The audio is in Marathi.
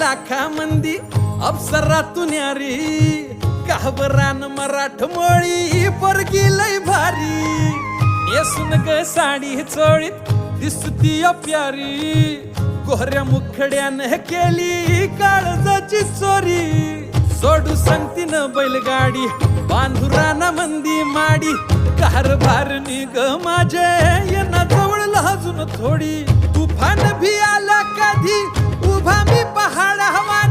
लाखा मंदी अप्सरातून यारी काहबरान मराठमोळी पोरगी लय भारी नेसून ग साडी चोळीत दिसती प्यारी कोहऱ्या मुखड्यानं केली काळजाची चोरी सोडू सांगतीन बैलगाडी बांधुराना मंदी माडी कारभार निग माझे येना जवळ लाजून थोडी तुफान भी आला कधी उभा मी पहाड हवा